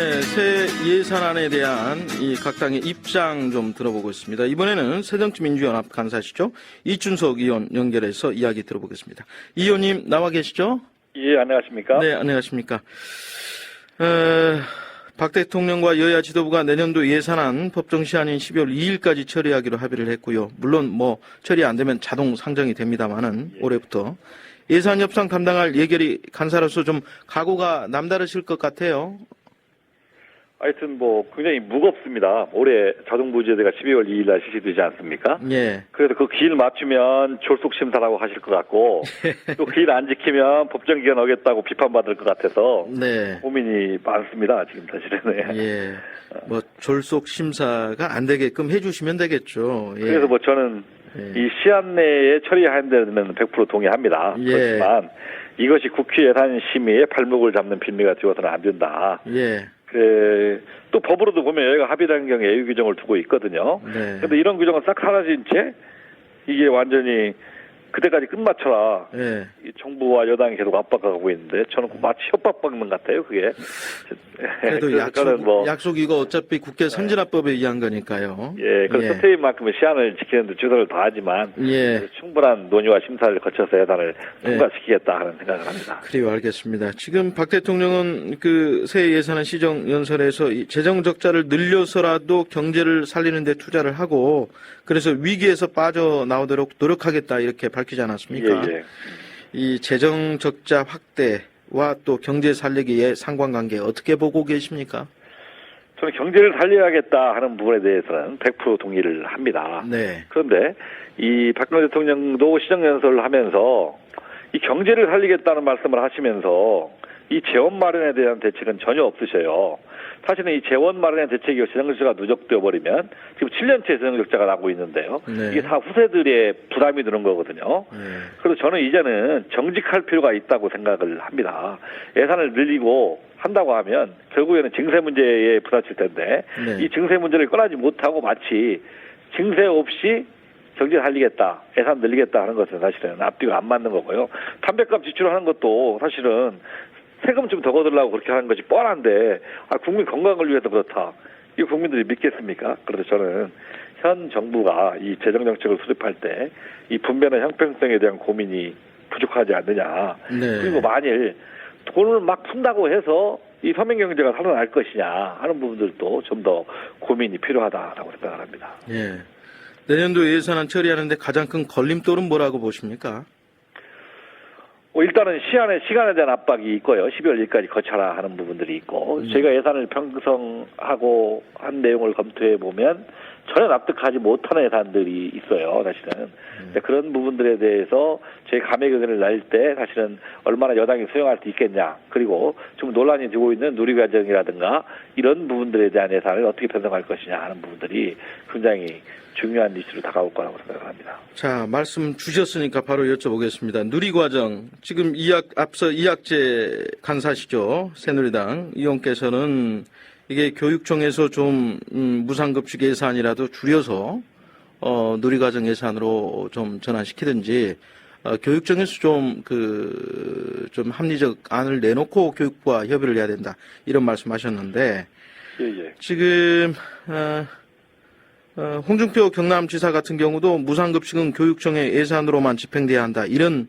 네, 새 예산안에 대한 이 각 당의 입장 좀 들어보고 있습니다. 이번에는 새정치민주연합 간사시죠? 이준석 의원 연결해서 이야기 들어보겠습니다. 이 의원님 나와 계시죠? 예, 안녕하십니까? 네, 안녕하십니까? 박 대통령과 여야 지도부가 내년도 예산안 법정 시한인 12월 2일까지 처리하기로 합의를 했고요. 물론 뭐 처리 안 되면 자동 상정이 됩니다만은 올해부터 예산 협상 담당할 예결위 간사로서 좀 각오가 남다르실 것 같아요. 하여튼 뭐 굉장히 무겁습니다. 올해 자동부제대가 12월 2일 날 실시되지 않습니까? 예. 그래서 그 기일 맞추면 졸속 심사라고 하실 것 같고 또 기일 안 지키면 법정 기간 어겼다고 비판받을 것 같아서 네. 고민이 많습니다. 지금 사실은. 예. 뭐 졸속 심사가 안 되게끔 해주시면 되겠죠. 예. 그래서 뭐 저는 이 시한 내에 처리하는 데는 100% 동의합니다. 예. 그렇지만 이것이 국회 예산심의의 발목을 잡는 빌미가 되어서는 안 된다. 예. 또 법으로도 보면 여기가 합의라는 경우에 예외 규정을 두고 있거든요. 네. 그런데 이런 규정은 싹 사라진 채 이게 완전히 그때까지 끝마쳐라. 예. 이 정부와 여당이 계속 압박하고 있는데 저는 마치 협박받는 것 같아요. 그게. 그래도 약속 이거 어차피 국회 선진화법에 의한 거니까요. 예, 그래서 선택만큼의 시한을 지키는 데 최선을 다하지만 예. 충분한 논의와 심사를 거쳐서 예산을 통과시키겠다 하는 생각을 합니다. 그래요, 알겠습니다. 지금 박 대통령은 그 새 예산안 시정 연설에서 이 재정 적자를 늘려서라도 경제를 살리는 데 투자를 하고 그래서 위기에서 빠져나오도록 노력하겠다 이렇게 밝히지 않았습니까? 예, 예. 이 재정 적자 확대와 또 경제 살리기의 상관관계 어떻게 보고 계십니까? 저는 경제를 살려야겠다 하는 부분에 대해서는 100% 동의를 합니다. 네. 그런데 이 박근혜 대통령도 시정연설을 하면서 이 경제를 살리겠다는 말씀을 하시면서 이 재원 마련에 대한 대책은 전혀 없으셔요. 사실은 이 재원 마련의 대책이 재정적자가 누적되어 버리면 지금 7년째 재정적자가 나고 있는데요. 네. 이게 다 후세들의 부담이 드는 거거든요. 네. 그래서 저는 이제는 정직할 필요가 있다고 생각을 합니다. 예산을 늘리고 한다고 하면 결국에는 증세 문제에 부딪힐 텐데 네. 이 증세 문제를 꺼내지 못하고 마치 증세 없이 경제 살리겠다, 예산 늘리겠다 하는 것은 사실은 앞뒤가 안 맞는 거고요. 담배값 지출하는 것도 사실은 세금 좀 더 거두려고 그렇게 하는 것이 뻔한데 국민 건강을 위해서 그렇다. 이거 국민들이 믿겠습니까? 그래서 저는 현 정부가 이 재정정책을 수립할 때 이 분배나 형평성에 대한 고민이 부족하지 않느냐. 네. 그리고 만일 돈을 막 푼다고 해서 이 서민경제가 살아날 것이냐 하는 부분들도 좀 더 고민이 필요하다라고 생각을 합니다. 예. 내년도 예산안 처리하는데 가장 큰 걸림돌은 뭐라고 보십니까? 일단은 시간에 대한 압박이 있고요. 12월 1일까지 거쳐라 하는 부분들이 있고 저희가 예산을 편성하고 한 내용을 검토해 보면 전혀 납득하지 못하는 예산들이 있어요. 사실은 그런 부분들에 대해서 저희 감액 의견을 낼 때 사실은 얼마나 여당이 수용할 수 있겠냐. 그리고 좀 논란이 되고 있는 누리과정이라든가 이런 부분들에 대한 예산을 어떻게 편성할 것이냐 하는 부분들이 굉장히 중요한 이슈로 다가올 거라고 생각을 합니다. 자, 말씀 주셨으니까 바로 여쭤보겠습니다. 누리과정, 지금 앞서 이학재 간사시죠. 새누리당 의원께서는 이게 교육청에서 좀 무상급식 예산이라도 줄여서 누리과정 예산으로 좀 전환시키든지 교육청에서 좀 합리적 안을 내놓고 교육부와 협의를 해야 된다 이런 말씀하셨는데 예. 지금 홍준표 경남지사 같은 경우도 무상급식은 교육청의 예산으로만 집행돼야 한다 이런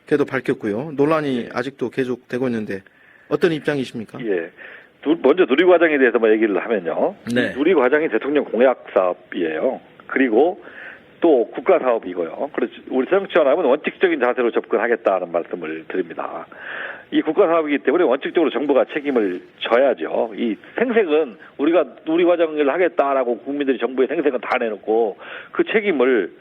게도 밝혔고요. 논란이 아직도 계속되고 있는데 어떤 입장이십니까? 예. 먼저 누리과정에 대해서 얘기를 하면요. 네. 누리과정이 대통령 공약 사업이에요. 그리고 또 국가 사업이고요. 그래서 우리 새정치연합은 원칙적인 자세로 접근하겠다는 말씀을 드립니다. 이 국가 사업이기 때문에 원칙적으로 정부가 책임을 져야죠. 이 생색은 우리가 누리과정을 하겠다라고 국민들이 정부의 생색은 다 내놓고 그 책임을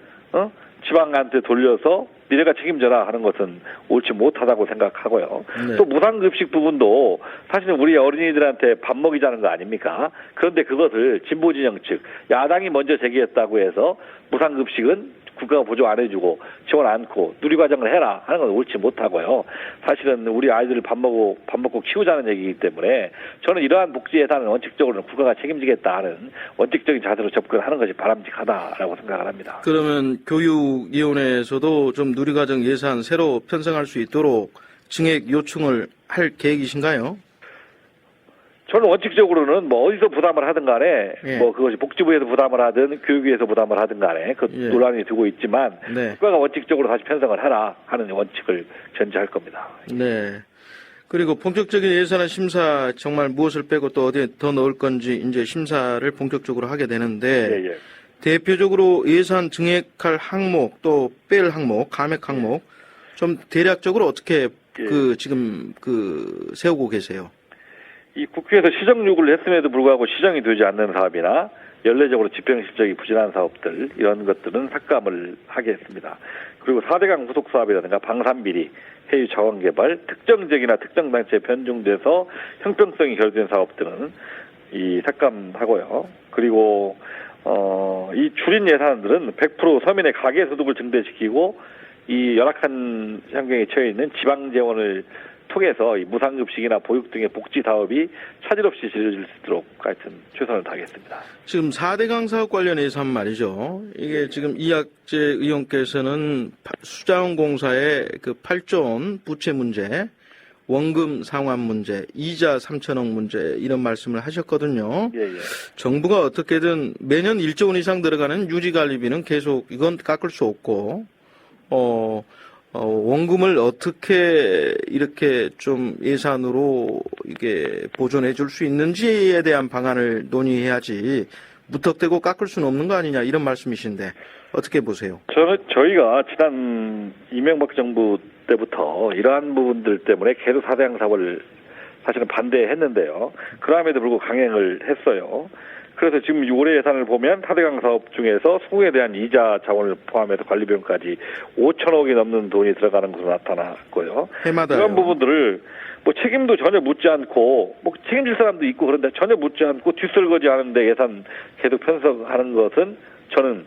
지방한테 돌려서 니네가 책임져라 하는 것은 옳지 못하다고 생각하고요. 네. 또 무상급식 부분도 사실은 우리 어린이들한테 밥 먹이자는 거 아닙니까? 그런데 그것을 진보진영 측 야당이 먼저 제기했다고 해서 무상급식은 국가가 보조 안 해주고 지원 않고 누리과정을 해라 하는 건 옳지 못하고요. 사실은 우리 아이들을 밥 먹고 키우자는 얘기이기 때문에 저는 이러한 복지 예산은 원칙적으로는 국가가 책임지겠다 하는 원칙적인 자세로 접근하는 것이 바람직하다라고 생각을 합니다. 그러면 교육위원회에서도 좀 누리과정 예산 새로 편성할 수 있도록 증액 요청을 할 계획이신가요? 저는 원칙적으로는 뭐 어디서 부담을 하든 간에 예. 뭐 그것이 복지부에서 부담을 하든 교육위에서 부담을 하든 간에 그 예. 논란이 두고 있지만 네. 국가가 원칙적으로 다시 편성을 하라 하는 원칙을 전제할 겁니다. 네. 그리고 본격적인 예산안 심사 정말 무엇을 빼고 또 어디에 더 넣을 건지 이제 심사를 본격적으로 하게 되는데 예, 예. 대표적으로 예산 증액할 항목 또 뺄 항목, 감액 항목 좀 대략적으로 어떻게 예. 지금 세우고 계세요? 이 국회에서 시정 요구를 했음에도 불구하고 시정이 되지 않는 사업이나 연례적으로 집행 실적이 부진한 사업들 이런 것들은 삭감을 하게 했습니다. 그리고 4대강 후속 사업이라든가 방산비리, 해유 자원 개발, 특정 지역이나 특정 단체에 편중돼서 형평성이 결여된 사업들은 이 삭감하고요. 그리고 이 줄인 예산들은 100% 서민의 가계 소득을 증대시키고 이 열악한 환경에 처해 있는 지방 재원을 통해서 이 무상급식이나 보육 등의 복지 사업이 차질 없이 진행될 수 있도록 하여튼 최선을 다하겠습니다. 지금 4대강 사업 관련 예산 말이죠. 이게 지금 이학재 의원께서는 수자원공사의 그 8조 원 부채 문제, 원금 상환 문제, 이자 3천억 문제 이런 말씀을 하셨거든요. 예, 예. 정부가 어떻게든 매년 1조 원 이상 들어가는 유지관리비는 계속 이건 깎을 수 없고 원금을 어떻게 이렇게 좀 예산으로 이게 보존해 줄 수 있는지에 대한 방안을 논의해야지 무턱대고 깎을 수는 없는 거 아니냐 이런 말씀이신데 어떻게 보세요? 저희가 지난 이명박 정부 때부터 이러한 부분들 때문에 계속 4대강 사업을 사실은 반대했는데요. 그럼에도 불구하고 강행을 했어요. 그래서 지금 올해 예산을 보면 4대강 사업 중에서 수공에 대한 이자 자원을 포함해서 관리 비용까지 5천억이 넘는 돈이 들어가는 것으로 나타났고요. 해마다요. 이런 부분들을 뭐 책임도 전혀 묻지 않고 뭐 책임질 사람도 있고 그런데 전혀 묻지 않고 뒷설거지 하는데 예산 계속 편성하는 것은 저는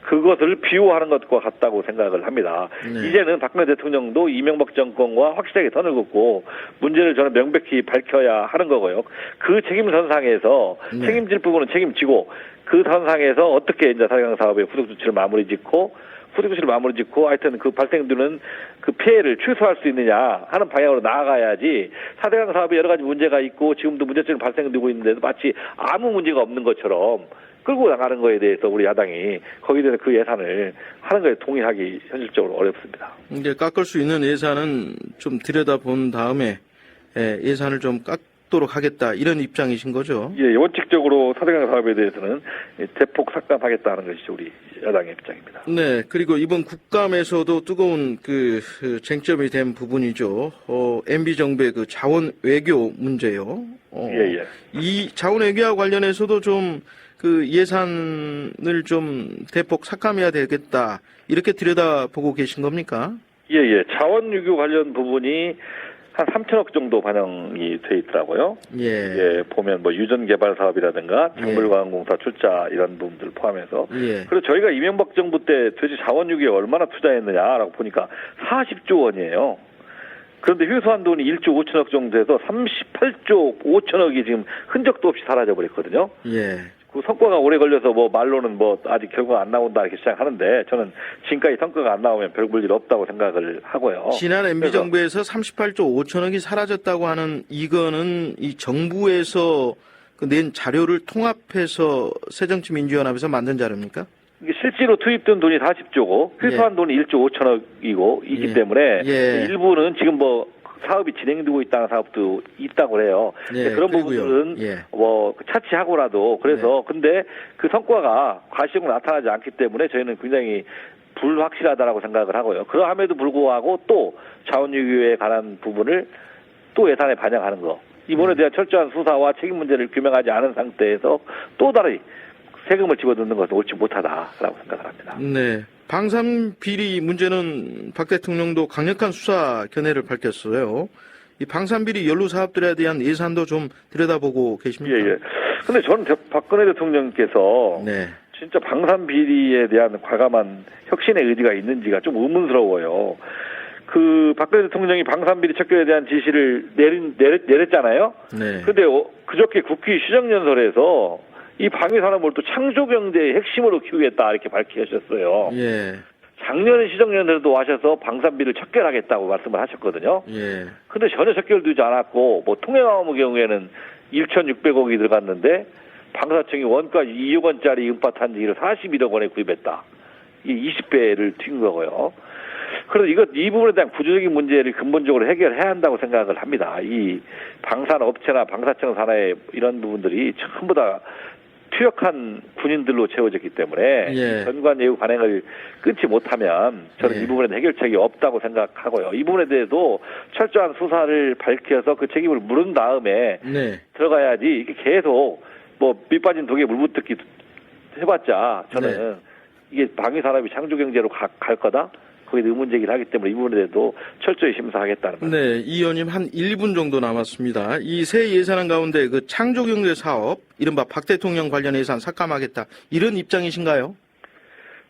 그것을 비호하는 것과 같다고 생각을 합니다. 네. 이제는 박근혜 대통령도 이명박 정권과 확실하게 선을 긋고 문제를 저는 명백히 밝혀야 하는 거고요. 그 책임선상에서 네. 책임질 부분은 책임지고 그 선상에서 어떻게 이제 4대강 사업의 후속 조치를 마무리 짓고 하여튼 그 발생되는 그 피해를 최소화할 수 있느냐 하는 방향으로 나아가야지 4대강 사업에 여러 가지 문제가 있고 지금도 문제점이 발생되고 있는데도 마치 아무 문제가 없는 것처럼 끌고 나가는 거에 대해서 우리 야당이 거기에 대해서 그 예산을 하는 거에 동의하기 현실적으로 어렵습니다. 이제 깎을 수 있는 예산은 좀 들여다본 다음에 예산을 좀 깎도록 하겠다 이런 입장이신 거죠? 예, 원칙적으로 4대강 사업에 대해서는 대폭 삭감하겠다는 것이 우리 야당의 입장입니다. 네, 그리고 이번 국감에서도 뜨거운 그 쟁점이 된 부분이죠. MB 정부의 그 자원 외교 문제요. 예, 예. 이 자원 외교와 관련해서도 좀 그 예산을 좀 대폭 삭감해야 되겠다 이렇게 들여다보고 계신 겁니까? 예, 예. 자원 유교 관련 부분이 한 3천억 정도 반영이 돼 있더라고요. 예. 예, 보면 뭐 유전 개발 사업이라든가 작물관공사 출자 이런 부분들 포함해서. 예. 그리고 저희가 이명박 정부 때 도대체 자원 유교에 얼마나 투자했느냐라고 보니까 40조 원이에요. 그런데 회수한 돈이 1조 5천억 정도 돼서 38조 5천억이 지금 흔적도 없이 사라져 버렸거든요. 예. 그 성과가 오래 걸려서 뭐 말로는 뭐 아직 결과가 안 나온다 이렇게 시작하는데 저는 지금까지 성과가 안 나오면 별 볼 일 없다고 생각을 하고요. 지난 MB 정부에서 38조 5천억이 사라졌다고 하는 이거는 이 정부에서 낸 자료를 통합해서 새정치민주연합에서 만든 자료입니까? 이게 실제로 투입된 돈이 40조고 회수한 돈이 1조 5천억이고 이기 예. 때문에 예. 일부는 지금 뭐 사업이 진행되고 있다는 사업도 있다고 해요. 예, 그런 그리고요. 부분들은 예. 뭐 차치하고라도 그래서 근데 그 성과가 과시적으로 나타나지 않기 때문에 저희는 굉장히 불확실하다라고 생각을 하고요. 그러함에도 불구하고 또 자원유교에 관한 부분을 또 예산에 반영하는 거. 이번에 대한 철저한 수사와 책임 문제를 규명하지 않은 상태에서 또 다른 세금을 집어넣는 것은 옳지 못하다라고 생각을 합니다. 네. 방산 비리 문제는 박 대통령도 강력한 수사 견해를 밝혔어요. 이 방산 비리 연루 사업들에 대한 예산도 좀 들여다보고 계십니까? 예, 예. 근데 저는 박근혜 대통령께서 네. 진짜 방산 비리에 대한 과감한 혁신의 의지가 있는지가 좀 의문스러워요. 그 박근혜 대통령이 방산 비리 척결에 대한 지시를 내렸잖아요. 네. 근데 그저께 국회 시정연설에서 이 방위산업을 또 창조경제의 핵심으로 키우겠다 이렇게 밝히셨어요. 예. 작년 시정연설에도 하셔서 방산비를 척결하겠다고 말씀을 하셨거든요. 예. 근데 전혀 척결되지 않았고 뭐 통행암의 경우에는 1,600억이 들어갔는데 방사청이 원가 2억 원짜리 음파 탄지기를 41억 원에 구입했다. 이 20배를 튄 거고요. 그래서 이 부분에 대한 구조적인 문제를 근본적으로 해결해야 한다고 생각을 합니다. 이 방산 업체나 방사청 산하의 이런 부분들이 전부 다 투역한 군인들로 채워졌기 때문에 예. 전관 예우 관행을 끊지 못하면 저는 예. 이 부분에 해결책이 없다고 생각하고요. 이 부분에 대해서도 철저한 수사를 밝혀서 그 책임을 물은 다음에 네. 들어가야지 이게 계속 뭐 밑빠진 독에 물 붓기 해봤자 저는 이게 방위 산업이 창조 경제로 갈 거다. 거기에 의문 제기를 하기 때문에 이 부분에 대해서도 철저히 심사하겠다는 말씀. 네, 이 의원님 한 1분 정도 남았습니다. 이 새 예산안 가운데 그 창조경제 사업, 이른바 박 대통령 관련 예산 삭감하겠다. 이런 입장이신가요?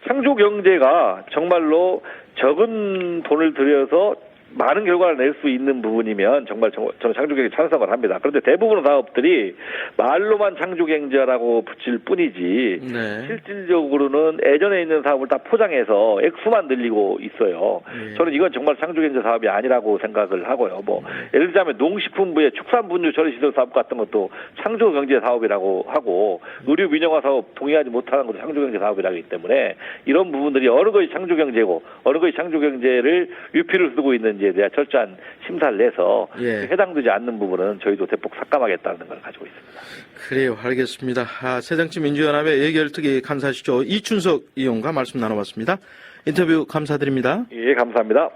창조 경제가 정말로 적은 돈을 들여서 많은 결과를 낼 수 있는 부분이면 정말 저는 창조경제 찬성을 합니다. 그런데 대부분의 사업들이 말로만 창조경제라고 붙일 뿐이지 네. 실질적으로는 예전에 있는 사업을 다 포장해서 액수만 늘리고 있어요. 네. 저는 이건 정말 창조경제 사업이 아니라고 생각을 하고요. 뭐 예를 들자면 농식품부의 축산분유 처리시설 사업 같은 것도 창조경제 사업이라고 하고 의류 민영화 사업 동의하지 못하는 것도 창조경제 사업이라고 하기 때문에 이런 부분들이 어느 것이 창조경제고 어느 것이 창조경제를 유피를 쓰고 있는지에 대한 철저한 심사를 내서 예. 해당되지 않는 부분은 저희도 대폭 삭감하겠다는 걸 가지고 있습니다. 그래요, 알겠습니다. 새정치민주연합의 예결특위 감사시죠. 이춘석 의원과 말씀 나눠봤습니다. 인터뷰 감사드립니다. 예, 감사합니다.